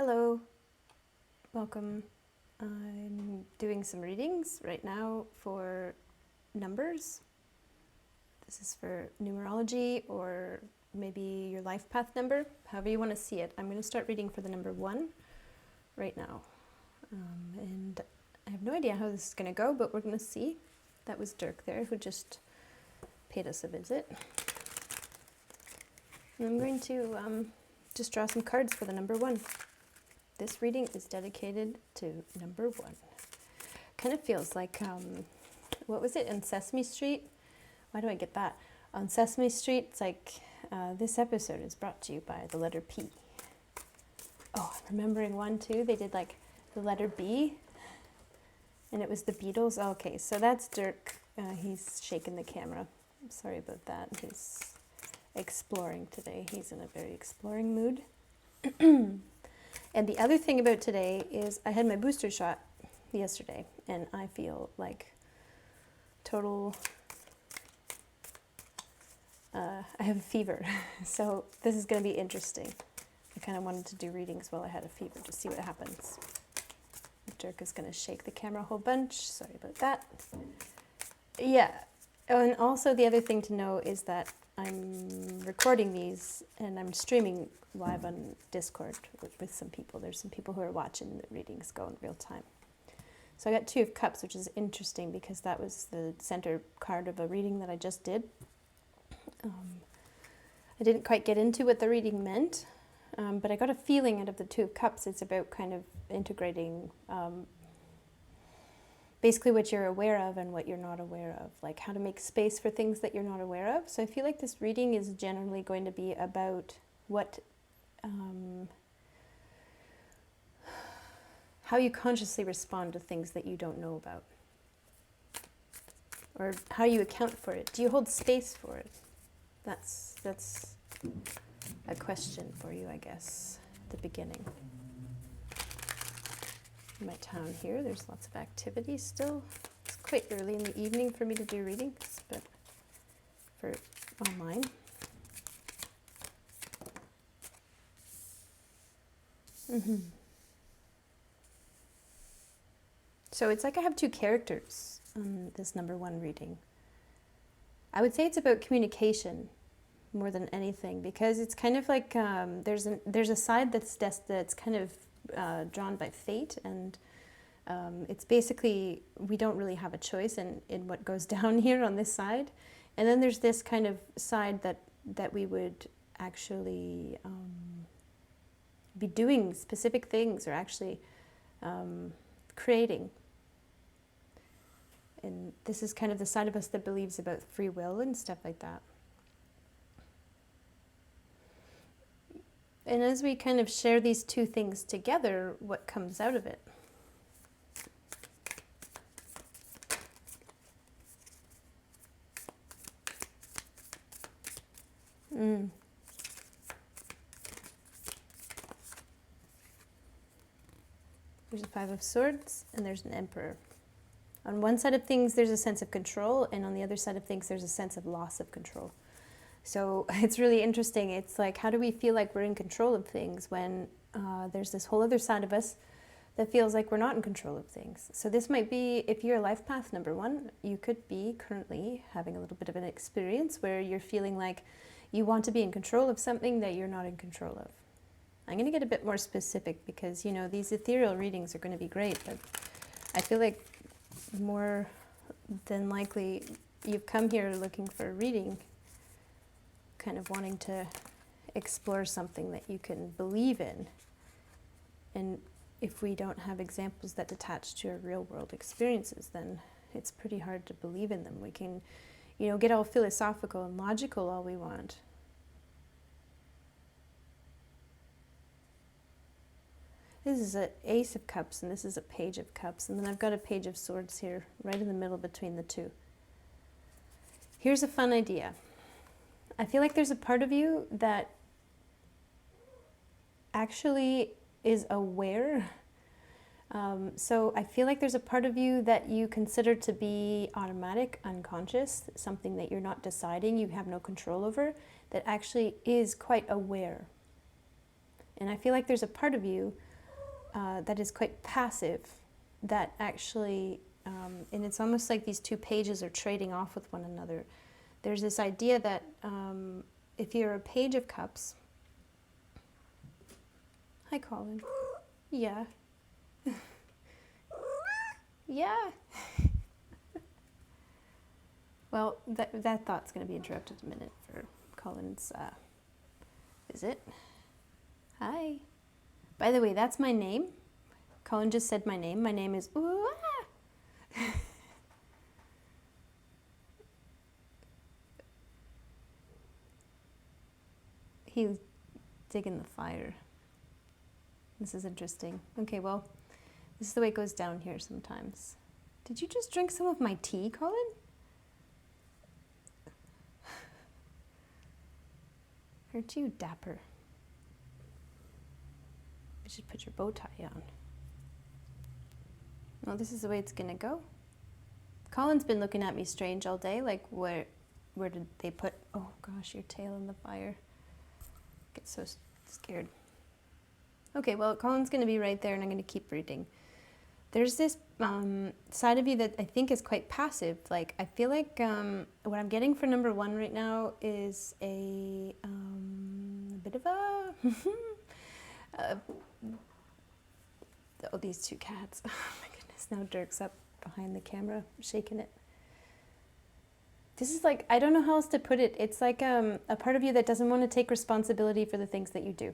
Hello, welcome. I'm doing some readings right now for numbers. This is for numerology or maybe your life path number, however you want to see it. I'm going to start reading for the number 1 right now. And I have no idea how this is going to go, but we're going to see. That was Dirk there who just paid us a visit. And I'm going to just draw some cards for the number 1. This reading is dedicated to number 1. Kind of feels like, what was it, on Sesame Street? Why do I get that? On Sesame Street, it's like, this episode is brought to you by the letter P. Oh, I'm remembering one too. They did like the letter B, and it was the Beatles. Oh, okay, so that's Dirk. He's shaking the camera. I'm sorry about that. He's exploring today. He's in a very exploring mood. And the other thing about today is I had my booster shot yesterday, and I feel like total, I have a fever. So this is going to be interesting. I kind of wanted to do readings while I had a fever to see what happens. Dirk is going to shake the camera a whole bunch. Sorry about that. Yeah. Oh, and also the other thing to know is that I'm recording these and I'm streaming live on Discord with some people. There's some people who are watching the readings go in real time. So I got 2 of Cups, which is interesting because that was the center card of a reading that I just did. I didn't quite get into what the reading meant, but I got a feeling out of the 2 of Cups. It's about kind of integrating basically what you're aware of and what you're not aware of, like how to make space for things that you're not aware of. So I feel like this reading is generally going to be about what, how you consciously respond to things that you don't know about, or how you account for it. Do you hold space for it? That's a question for you, I guess, at the beginning. In my town here, there's lots of activities still. It's quite early in the evening for me to do readings, but for online. So it's like I have 2 characters on this number 1 reading. I would say it's about communication more than anything, because it's kind of like there's a side that's kind of drawn by fate, and it's basically we don't really have a choice in what goes down here on this side, and then there's this kind of side that we would actually be doing specific things, or actually creating. And this is kind of the side of us that believes about free will and stuff like that. And as we kind of share these 2 things together, what comes out of it? There's a 5 of Swords, and there's an Emperor. On one side of things, there's a sense of control, and on the other side of things, there's a sense of loss of control. So it's really interesting. It's like, how do we feel like we're in control of things when there's this whole other side of us that feels like we're not in control of things? So this might be, if you're life path number 1, you could be currently having a little bit of an experience where you're feeling like you want to be in control of something that you're not in control of. I'm going to get a bit more specific because, you know, these ethereal readings are going to be great, but I feel like more than likely you've come here looking for a reading, kind of wanting to explore something that you can believe in. And if we don't have examples that detach to our real world experiences, then it's pretty hard to believe in them. We can, you know, get all philosophical and logical all we want. This is an Ace of Cups, and this is a Page of Cups, and then I've got a Page of Swords here, right in the middle between the 2. Here's a fun idea. I feel like there's a part of you that actually is aware. So I feel like there's a part of you that you consider to be automatic, unconscious, something that you're not deciding, you have no control over, that actually is quite aware. And I feel like there's a part of you that is quite passive, that actually, and it's almost like these two pages are trading off with one another. There's this idea that if you're a Page of Cups, hi Colin, yeah, yeah. Well, that thought's going to be interrupted in a minute for Colin's visit. Hi. By the way, that's my name. Colin just said my name. My name is Ooh. He's digging the fire. This is interesting. Okay, well, this is the way it goes down here sometimes. Did you just drink some of my tea, Colin? Aren't you dapper? You should put your bow tie on. Well, this is the way it's gonna go. Colin's been looking at me strange all day, like where did they put, oh gosh, your tail in the fire. Get so scared. Okay, well, Colin's gonna be right there and I'm gonna keep reading. There's this side of you that I think is quite passive. Like, I feel like what I'm getting for number one right now is a bit of a... oh, these two cats. Oh my goodness, now Dirk's up behind the camera, shaking it. This is like, I don't know how else to put it. It's like a part of you that doesn't want to take responsibility for the things that you do.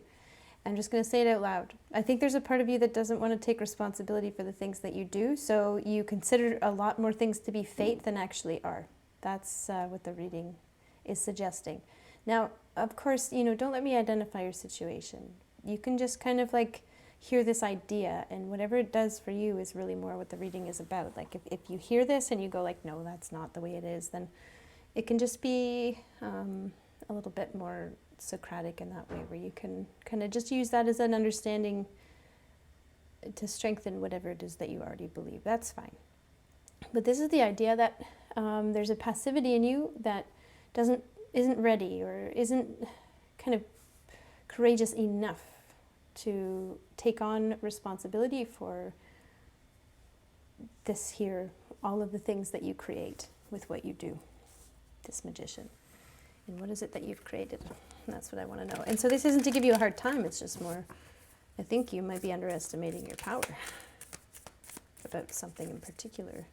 I'm just going to say it out loud. I think there's a part of you that doesn't want to take responsibility for the things that you do, so you consider a lot more things to be fate than actually are. That's what the reading is suggesting. Now, of course, you know, don't let me identify your situation. You can just kind of like hear this idea, and whatever it does for you is really more what the reading is about. Like if you hear this and you go like, no, that's not the way it is, then it can just be a little bit more Socratic in that way, where you can kind of just use that as an understanding to strengthen whatever it is that you already believe. That's fine. But this is the idea that there's a passivity in you that isn't ready or isn't kind of courageous enough to take on responsibility for this here, all of the things that you create with what you do, this magician. And what is it that you've created? That's what I want to know. And so this isn't to give you a hard time, it's just more, I think you might be underestimating your power about something in particular.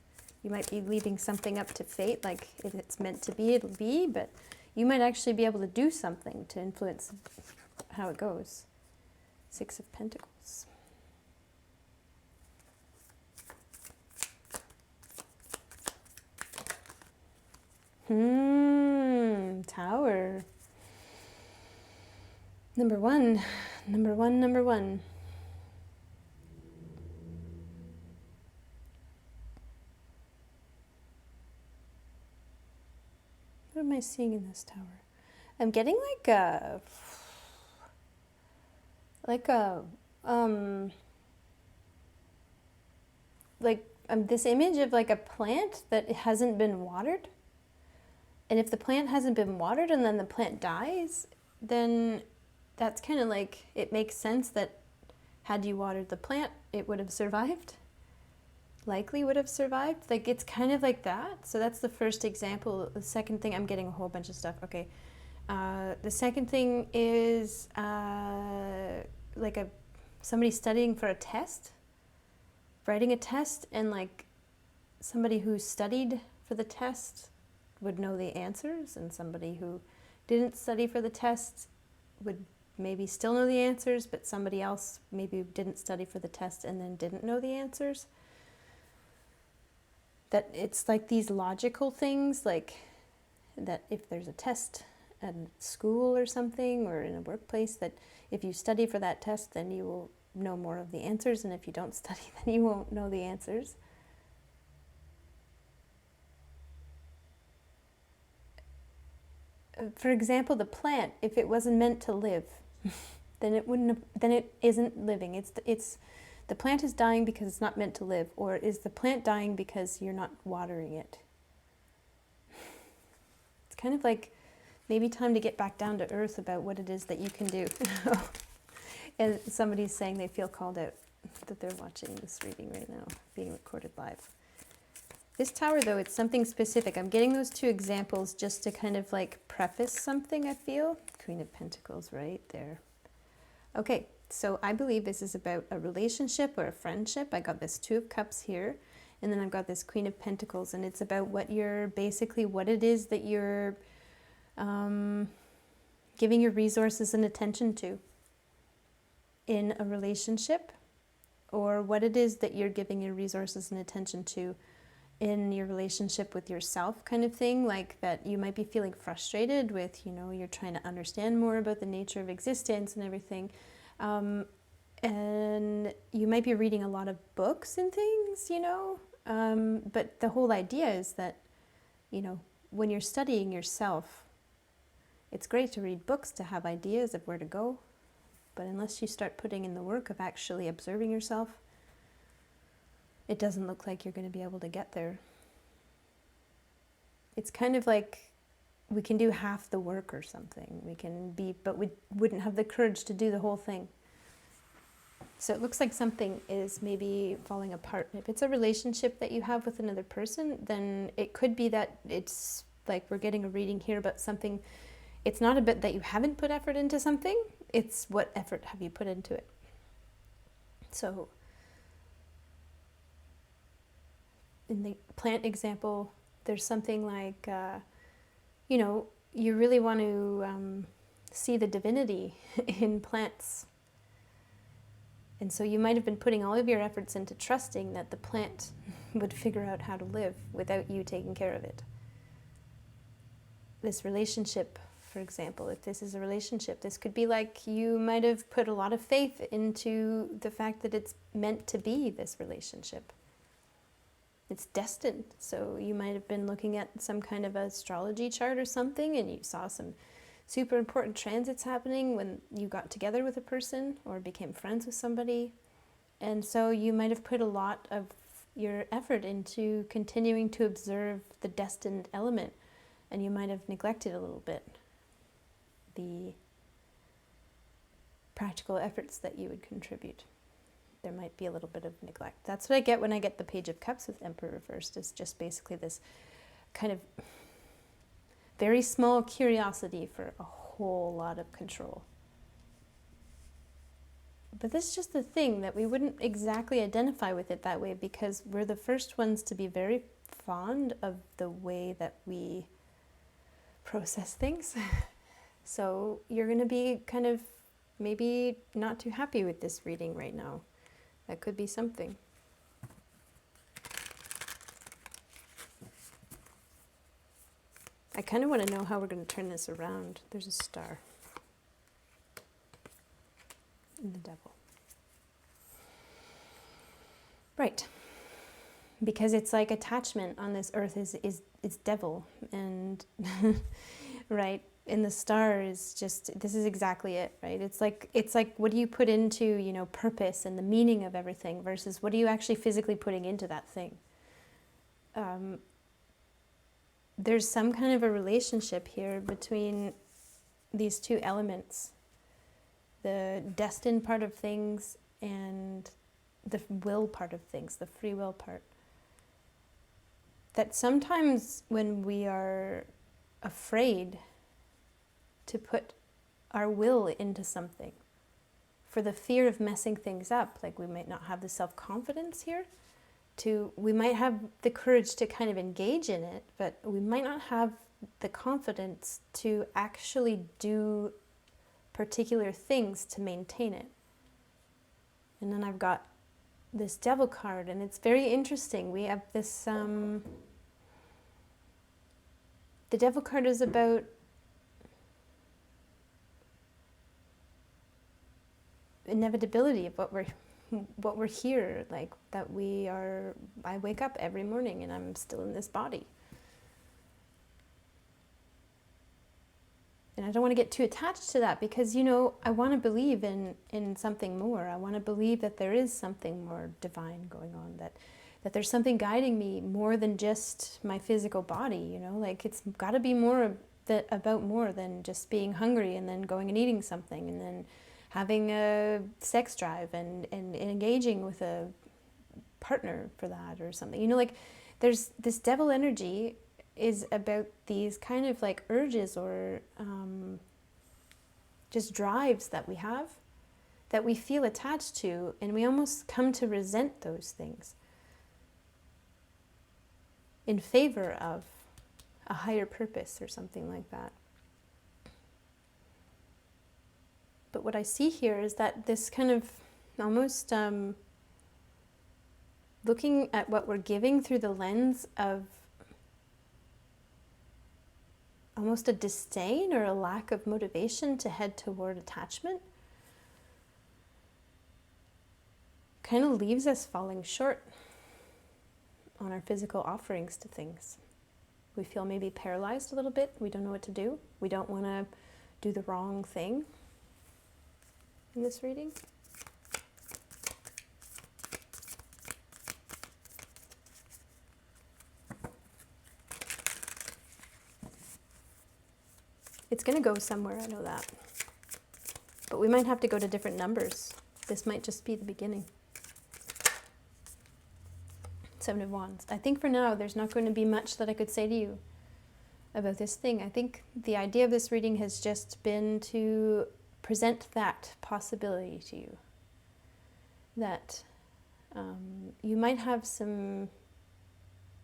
You might be leaving something up to fate, like if it's meant to be, it'll be, but you might actually be able to do something to influence how it goes. Six of Pentacles. Tower. Number one. What am I seeing in this tower? I'm getting this image of like a plant that hasn't been watered. And if the plant hasn't been watered and then the plant dies, then that's kind of like, it makes sense that had you watered the plant, it would have survived. Likely would have survived. Like, it's kind of like that. So that's the first example. The second thing, I'm getting a whole bunch of stuff. Okay. The second thing is somebody studying for a test, writing a test, and like somebody who studied for the test would know the answers, and somebody who didn't study for the test would maybe still know the answers, but somebody else maybe didn't study for the test and then didn't know the answers. That it's like these logical things, like that if there's a test at school or something, or in a workplace, that if you study for that test, then you will know more of the answers, and if you don't study, then you won't know the answers. For example, the plant, if it wasn't meant to live, then it isn't living. It's the plant is dying because it's not meant to live, or is the plant dying because you're not watering it? It's kind of like maybe time to get back down to earth about what it is that you can do. And somebody's saying they feel called out. that they're watching this reading right now, being recorded live. This tower, though, it's something specific. I'm getting those two examples just to kind of like preface something, I feel. Queen of Pentacles right there. Okay, so I believe this is about a relationship or a friendship. I got this Two of Cups here, and then I've got this Queen of Pentacles, and it's about what you're, basically what it is that you're giving your resources and attention to in a relationship, or what it is that you're giving your resources and attention to in your relationship with yourself, kind of thing. Like that you might be feeling frustrated with, you know, you're trying to understand more about the nature of existence and everything, and you might be reading a lot of books and things, you know, but the whole idea is that, you know, when you're studying yourself, it's great to read books to have ideas of where to go, but unless you start putting in the work of actually observing yourself, it doesn't look like you're going to be able to get there. It's kind of like we can do half the work or something. We can be, but we wouldn't have the courage to do the whole thing. So it looks like something is maybe falling apart. If it's a relationship that you have with another person, then it could be that it's like we're getting a reading here about something. It's not a bit that you haven't put effort into something, it's what effort have you put into it. So in the plant example, there's something like, you know, you really want to see the divinity in plants. And so you might have been putting all of your efforts into trusting that the plant would figure out how to live without you taking care of it. This relationship, for example, if this is a relationship, this could be like you might have put a lot of faith into the fact that it's meant to be this relationship. It's destined. So you might have been looking at some kind of astrology chart or something, and you saw some super important transits happening when you got together with a person or became friends with somebody. And so you might have put a lot of your effort into continuing to observe the destined element, and you might have neglected a little bit the practical efforts that you would contribute. There might be a little bit of neglect. That's what I get when I get the Page of Cups with Emperor reversed, is just basically this kind of very small curiosity for a whole lot of control. But this is just the thing, that we wouldn't exactly identify with it that way because we're the first ones to be very fond of the way that we process things. So you're going to be kind of maybe not too happy with this reading right now. That could be something. I kind of want to know how we're going to turn this around. There's a star. And the devil. Right. Because it's like attachment on this earth is devil. And right. And the star is just, this is exactly it, right? It's like what do you put into, you know, purpose and the meaning of everything versus what are you actually physically putting into that thing? There's some kind of a relationship here between these two elements, the destined part of things and the will part of things, the free will part. That sometimes when we are afraid to put our will into something for the fear of messing things up, like we might not have the self-confidence here, we might have the courage to kind of engage in it, but we might not have the confidence to actually do particular things to maintain it. And then I've got this devil card, and it's very interesting. We have this, the devil card is about inevitability of what we're here, like that I wake up every morning and I'm still in this body. And I don't want to get too attached to that because, you know, I want to believe in something more. I want to believe that there is something more divine going on, that there's something guiding me more than just my physical body, you know, like it's got to be more about more than just being hungry and then going and eating something and then having a sex drive and engaging with a partner for that or something. You know, like there's this devil energy is about these kind of like urges or just drives that we have, that we feel attached to, and we almost come to resent those things in favor of a higher purpose or something like that. But what I see here is that this kind of almost looking at what we're giving through the lens of almost a disdain or a lack of motivation to head toward attachment kind of leaves us falling short on our physical offerings to things. We feel maybe paralyzed a little bit. We don't know what to do. We don't want to do the wrong thing in this reading. It's going to go somewhere, I know that. But we might have to go to different numbers. This might just be the beginning. Seven of Wands. I think for now there's not going to be much that I could say to you about this thing. I think the idea of this reading has just been to present that possibility to you. That you might have some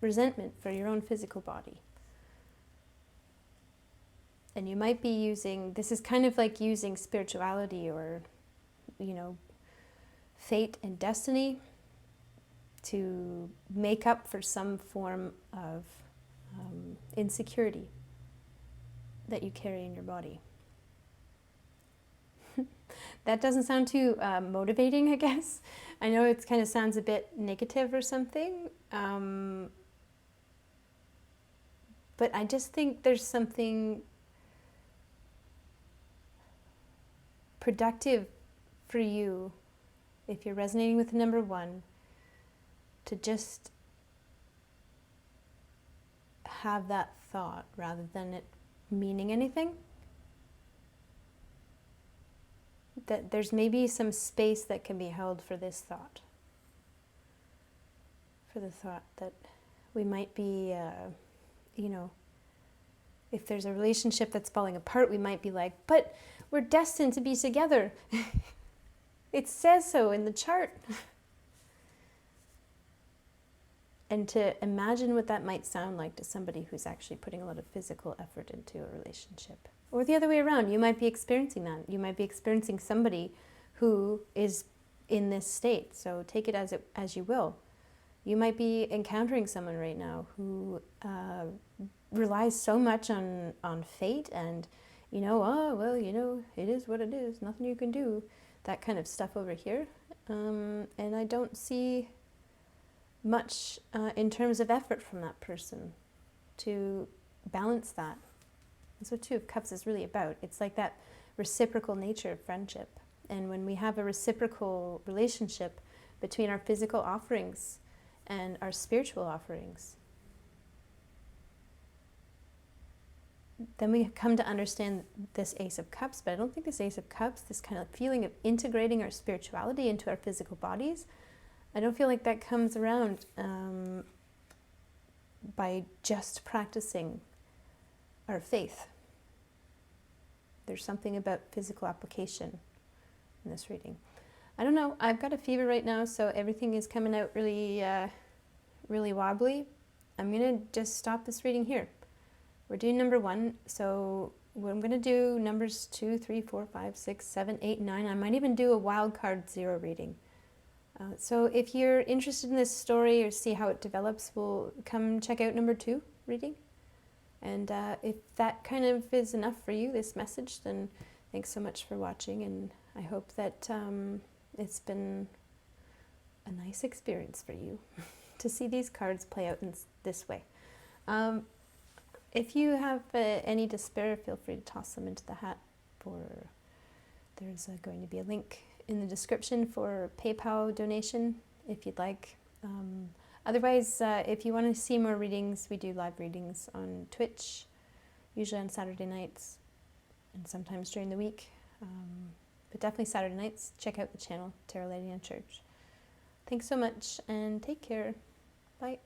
resentment for your own physical body. And you might be using, this is kind of like using spirituality or, you know, fate and destiny to make up for some form of insecurity that you carry in your body. That doesn't sound too motivating, I guess. I know it kind of sounds a bit negative or something. But I just think there's something productive for you, if you're resonating with the number 1, to just have that thought rather than it meaning anything. That there's maybe some space that can be held for this thought. For the thought that we might be, you know, if there's a relationship that's falling apart, we might be like, but we're destined to be together. It says so in the chart. And to imagine what that might sound like to somebody who's actually putting a lot of physical effort into a relationship. Or the other way around, you might be experiencing that. You might be experiencing somebody who is in this state. So take it as you will. You might be encountering someone right now who relies so much on fate and, you know, oh, well, you know, it is what it is. Nothing you can do. That kind of stuff over here. And I don't see much in terms of effort from that person to balance that. That's what Two of Cups is really about. It's like that reciprocal nature of friendship. And when we have a reciprocal relationship between our physical offerings and our spiritual offerings, then we come to understand this Ace of Cups. But I don't think this Ace of Cups, this kind of feeling of integrating our spirituality into our physical bodies, I don't feel like that comes around by just practicing our faith. There's something about physical application in this reading. I don't know. I've got a fever right now, so everything is coming out really, really wobbly. I'm going to just stop this reading here. We're doing number 1, so I'm going to do numbers 2, 3, 4, 5, 6, 7, 8, 9. I might even do a wild card 0 reading. So if you're interested in this story or see how it develops, we'll come check out number 2 reading. And if that kind of is enough for you, this message, then thanks so much for watching. And I hope that it's been a nice experience for you to see these cards play out in this way. If you have any despair, feel free to toss them into the hat. There's going to be a link in the description for PayPal donation if you'd like. Otherwise, if you want to see more readings, we do live readings on Twitch, usually on Saturday nights and sometimes during the week. But definitely Saturday nights, check out the channel, Tarot Lady and Church. Thanks so much, and take care. Bye.